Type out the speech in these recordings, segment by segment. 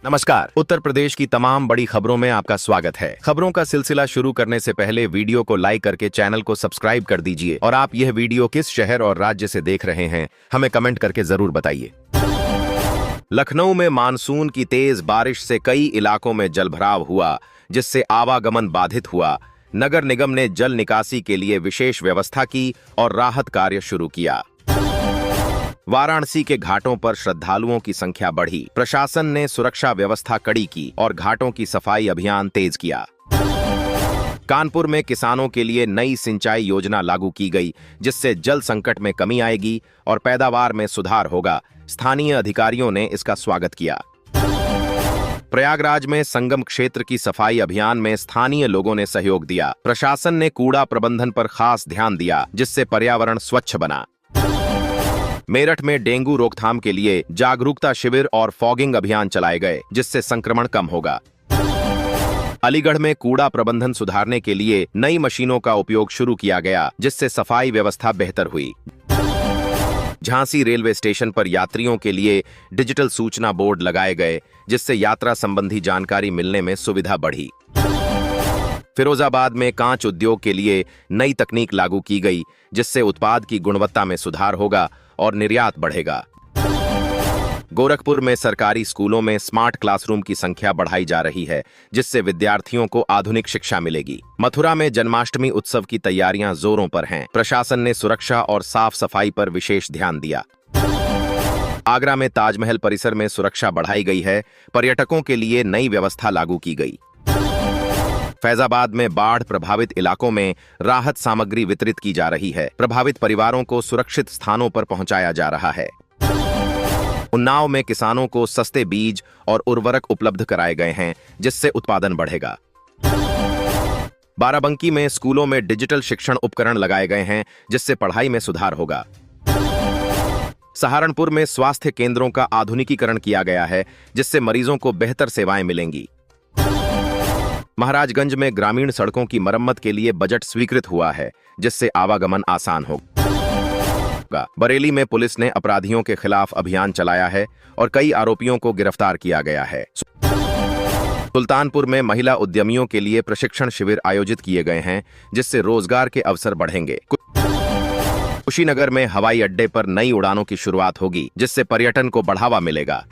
नमस्कार। उत्तर प्रदेश की तमाम बड़ी खबरों में आपका स्वागत है। खबरों का सिलसिला शुरू करने से पहले वीडियो को लाइक करके चैनल को सब्सक्राइब कर दीजिए और आप यह वीडियो किस शहर और राज्य से देख रहे हैं हमें कमेंट करके जरूर बताइए। लखनऊ में मानसून की तेज बारिश से कई इलाकों में जलभराव हुआ, जिससे आवागमन बाधित हुआ। नगर निगम ने जल निकासी के लिए विशेष व्यवस्था की और राहत कार्य शुरू किया। वाराणसी के घाटों पर श्रद्धालुओं की संख्या बढ़ी। प्रशासन ने सुरक्षा व्यवस्था कड़ी की और घाटों की सफाई अभियान तेज किया। कानपुर में किसानों के लिए नई सिंचाई योजना लागू की गई, जिससे जल संकट में कमी आएगी और पैदावार में सुधार होगा। स्थानीय अधिकारियों ने इसका स्वागत किया। प्रयागराज में संगम क्षेत्र की सफाई अभियान में स्थानीय लोगों ने सहयोग दिया। प्रशासन ने कूड़ा प्रबंधन पर खास ध्यान दिया, जिससे पर्यावरण स्वच्छ बना। मेरठ में डेंगू रोकथाम के लिए जागरूकता शिविर और फॉगिंग अभियान चलाए गए, जिससे संक्रमण कम होगा। अलीगढ़ में कूड़ा प्रबंधन सुधारने के लिए नई मशीनों का उपयोग शुरू किया गया, जिससे सफाई व्यवस्था बेहतर हुई। झांसी रेलवे स्टेशन पर यात्रियों के लिए डिजिटल सूचना बोर्ड लगाए गए, जिससे यात्रा संबंधी जानकारी मिलने में सुविधा बढ़ी। फिरोजाबाद में कांच उद्योग के लिए नई तकनीक लागू की गई, जिससे उत्पाद की गुणवत्ता में सुधार होगा और निर्यात बढ़ेगा। गोरखपुर में सरकारी स्कूलों में स्मार्ट क्लासरूम की संख्या बढ़ाई जा रही है, जिससे विद्यार्थियों को आधुनिक शिक्षा मिलेगी। मथुरा में जन्माष्टमी उत्सव की तैयारियां जोरों पर हैं। प्रशासन ने सुरक्षा और साफ सफाई पर विशेष ध्यान दिया। आगरा में ताजमहल परिसर में सुरक्षा बढ़ाई गई है। पर्यटकों के लिए नई व्यवस्था लागू की गई। फैजाबाद में बाढ़ प्रभावित इलाकों में राहत सामग्री वितरित की जा रही है। प्रभावित परिवारों को सुरक्षित स्थानों पर पहुंचाया जा रहा है। उन्नाव में किसानों को सस्ते बीज और उर्वरक उपलब्ध कराए गए हैं, जिससे उत्पादन बढ़ेगा। बाराबंकी में स्कूलों में डिजिटल शिक्षण उपकरण लगाए गए हैं, जिससे पढ़ाई में सुधार होगा। सहारनपुर में स्वास्थ्य केंद्रों का आधुनिकीकरण किया गया है, जिससे मरीजों को बेहतर सेवाएं मिलेंगी। महाराजगंज में ग्रामीण सड़कों की मरम्मत के लिए बजट स्वीकृत हुआ है, जिससे आवागमन आसान होगा। बरेली में पुलिस ने अपराधियों के खिलाफ अभियान चलाया है और कई आरोपियों को गिरफ्तार किया गया है। सुल्तानपुर में महिला उद्यमियों के लिए प्रशिक्षण शिविर आयोजित किए गए हैं, जिससे रोजगार के अवसर बढ़ेंगे। कुशीनगर में हवाई अड्डे पर नई उड़ानों की शुरुआत होगी, जिससे पर्यटन को बढ़ावा मिलेगा।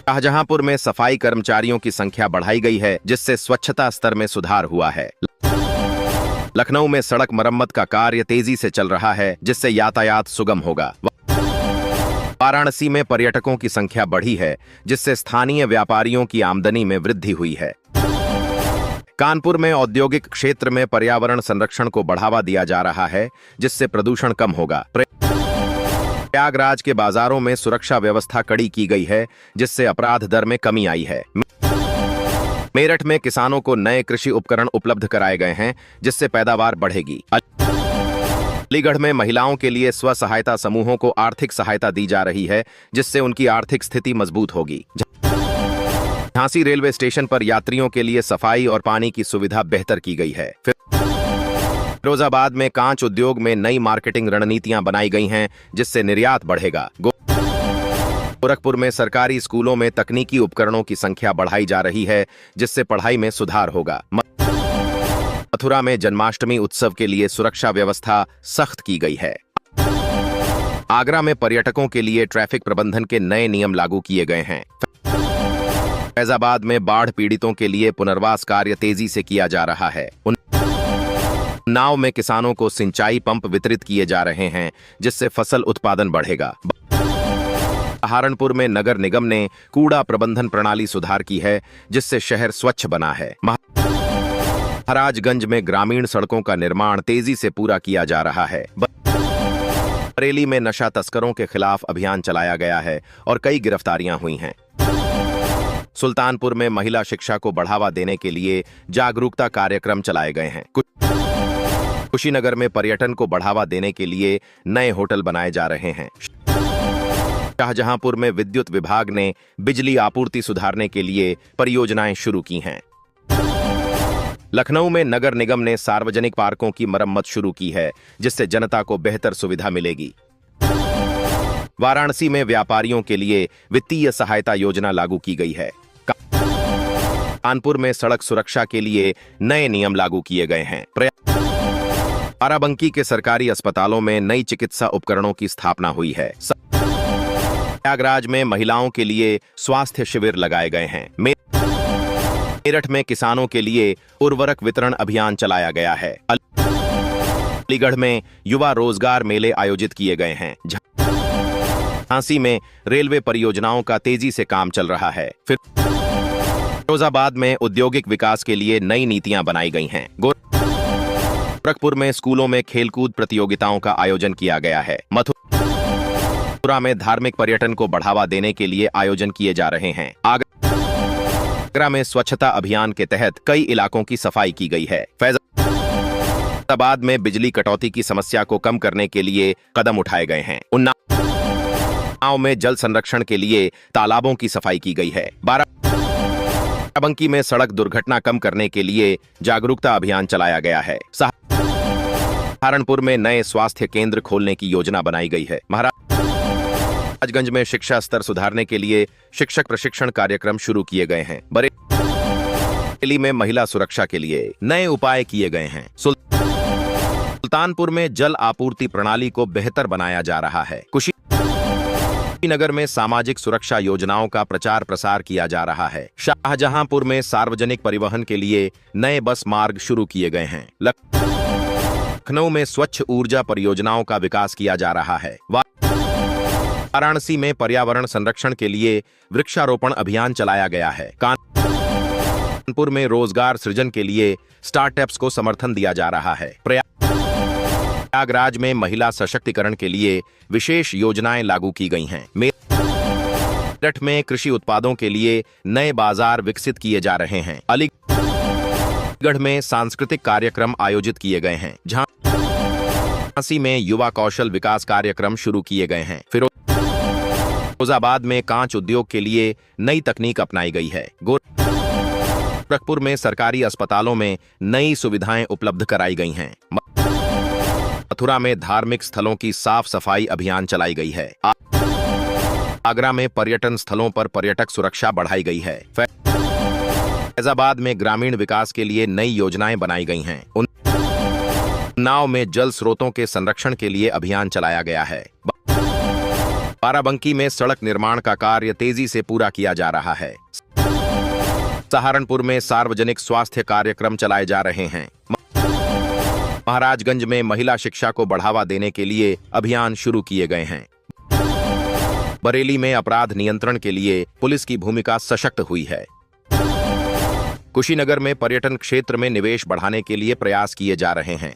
शाहजहांपुर में सफाई कर्मचारियों की संख्या बढ़ाई गई है, जिससे स्वच्छता स्तर में सुधार हुआ है। लखनऊ में सड़क मरम्मत का कार्य तेजी से चल रहा है, जिससे यातायात सुगम होगा। वाराणसी में पर्यटकों की संख्या बढ़ी है, जिससे स्थानीय व्यापारियों की आमदनी में वृद्धि हुई है। कानपुर में औद्योगिक क्षेत्र में पर्यावरण संरक्षण को बढ़ावा दिया जा रहा है, जिससे प्रदूषण कम होगा। प्रयागराज के बाजारों में सुरक्षा व्यवस्था कड़ी की गई है, जिससे अपराध दर में कमी आई है। मेरठ में किसानों को नए कृषि उपकरण उपलब्ध कराए गए हैं, जिससे पैदावार बढ़ेगी। अलीगढ़ में महिलाओं के लिए स्व सहायता समूहों को आर्थिक सहायता दी जा रही है, जिससे उनकी आर्थिक स्थिति मजबूत होगी। झांसी रेलवे स्टेशन पर यात्रियों के लिए सफाई और पानी की सुविधा बेहतर की गई है। फिरोजाबाद में कांच उद्योग में नई मार्केटिंग रणनीतियां बनाई गई हैं, जिससे निर्यात बढ़ेगा। गोरखपुर में सरकारी स्कूलों में तकनीकी उपकरणों की संख्या बढ़ाई जा रही है, जिससे पढ़ाई में सुधार होगा। मथुरा में जन्माष्टमी उत्सव के लिए सुरक्षा व्यवस्था सख्त की गई है। आगरा में पर्यटकों के लिए ट्रैफिक प्रबंधन के नए नियम लागू किए गए हैं। फैजाबाद में बाढ़ पीड़ितों के लिए पुनर्वास कार्य तेजी से किया जा रहा है। उन्नाव में किसानों को सिंचाई पंप वितरित किए जा रहे हैं, जिससे फसल उत्पादन बढ़ेगा। सहारनपुर में नगर निगम ने कूड़ा प्रबंधन प्रणाली सुधार की है, जिससे शहर स्वच्छ बना है। महाराजगंज में ग्रामीण सड़कों का निर्माण तेजी से पूरा किया जा रहा है। बरेली में नशा तस्करों के खिलाफ अभियान चलाया गया है और कई गिरफ्तारियां हुई हैं। सुल्तानपुर में महिला शिक्षा को बढ़ावा देने के लिए जागरूकता कार्यक्रम चलाए गए हैं। कुशीनगर में पर्यटन को बढ़ावा देने के लिए नए होटल बनाए जा रहे हैं। शाहजहांपुर में विद्युत विभाग ने बिजली आपूर्ति सुधारने के लिए परियोजनाएं शुरू की हैं। लखनऊ में नगर निगम ने सार्वजनिक पार्कों की मरम्मत शुरू की है, जिससे जनता को बेहतर सुविधा मिलेगी। वाराणसी में व्यापारियों के लिए वित्तीय सहायता योजना लागू की गई है। कानपुर में सड़क सुरक्षा के लिए नए नियम लागू किए गए हैं। बाराबंकी के सरकारी अस्पतालों में नई चिकित्सा उपकरणों की स्थापना हुई है। प्रयागराज में महिलाओं के लिए स्वास्थ्य शिविर लगाए गए हैं। मेरठ में किसानों के लिए उर्वरक वितरण अभियान चलाया गया है। अलीगढ़ में युवा रोजगार मेले आयोजित किए गए हैं। झांसी में रेलवे परियोजनाओं का तेजी से काम चल रहा है। फिरोजाबाद में औद्योगिक विकास के लिए नई नीतियां बनाई गई हैं। गोरखपुर में स्कूलों में खेलकूद प्रतियोगिताओं का आयोजन किया गया है। मथुरा में धार्मिक पर्यटन को बढ़ावा देने के लिए आयोजन किए जा रहे हैं। आगरा में स्वच्छता अभियान के तहत कई इलाकों की सफाई की गई है। फैजाबाद में बिजली कटौती की समस्या को कम करने के लिए कदम उठाए गए हैं। उन्नाव में जल संरक्षण के लिए तालाबों की सफाई की गई है। बाराबंकी में सड़क दुर्घटना कम करने के लिए जागरूकता अभियान चलाया गया है। सहारनपुर में नए स्वास्थ्य केंद्र खोलने की योजना बनाई गई है। महाराजगंज में शिक्षा स्तर सुधारने के लिए शिक्षक प्रशिक्षण कार्यक्रम शुरू किए गए हैं। बरेली में महिला सुरक्षा के लिए नए उपाय किए गए हैं। सुल्तानपुर में जल आपूर्ति प्रणाली को बेहतर बनाया जा रहा है। कुशीनगर में सामाजिक सुरक्षा योजनाओं का प्रचार प्रसार किया जा रहा है। शाहजहांपुर में सार्वजनिक परिवहन के लिए नए बस मार्ग शुरू किए गए हैं। लखनऊ में स्वच्छ ऊर्जा परियोजनाओं का विकास किया जा रहा है। वाराणसी में पर्यावरण संरक्षण के लिए वृक्षारोपण अभियान चलाया गया है। कानपुर में रोजगार सृजन के लिए स्टार्टअप्स को समर्थन दिया जा रहा है। प्रयागराज में महिला सशक्तिकरण के लिए विशेष योजनाएं लागू की गई हैं। मेरठ में कृषि उत्पादों के लिए नए बाजार विकसित किए जा रहे हैं। अलीगढ़ में सांस्कृतिक कार्यक्रम आयोजित किए गए हैं। झांसी में युवा कौशल विकास कार्यक्रम शुरू किए गए हैं। फिरोजाबाद में कांच उद्योग के लिए नई तकनीक अपनाई गई है। गोरखपुर में सरकारी अस्पतालों में नई सुविधाएं उपलब्ध कराई गई हैं। मथुरा में धार्मिक स्थलों की साफ सफाई अभियान चलाई गई है। आगरा में पर्यटन स्थलों पर पर्यटक सुरक्षा बढ़ाई गई है। फैजाबाद में ग्रामीण विकास के लिए नई योजनाएं बनाई गई हैं। उन्नाव में जल स्रोतों के संरक्षण के लिए अभियान चलाया गया है। बाराबंकी में सड़क निर्माण का कार्य तेजी से पूरा किया जा रहा है। सहारनपुर में सार्वजनिक स्वास्थ्य कार्यक्रम चलाए जा रहे हैं। महाराजगंज में महिला शिक्षा को बढ़ावा देने के लिए अभियान शुरू किए गए हैं। बरेली में अपराध नियंत्रण के लिए पुलिस की भूमिका सशक्त हुई है। कुशीनगर में पर्यटन क्षेत्र में निवेश बढ़ाने के लिए प्रयास किए जा रहे हैं।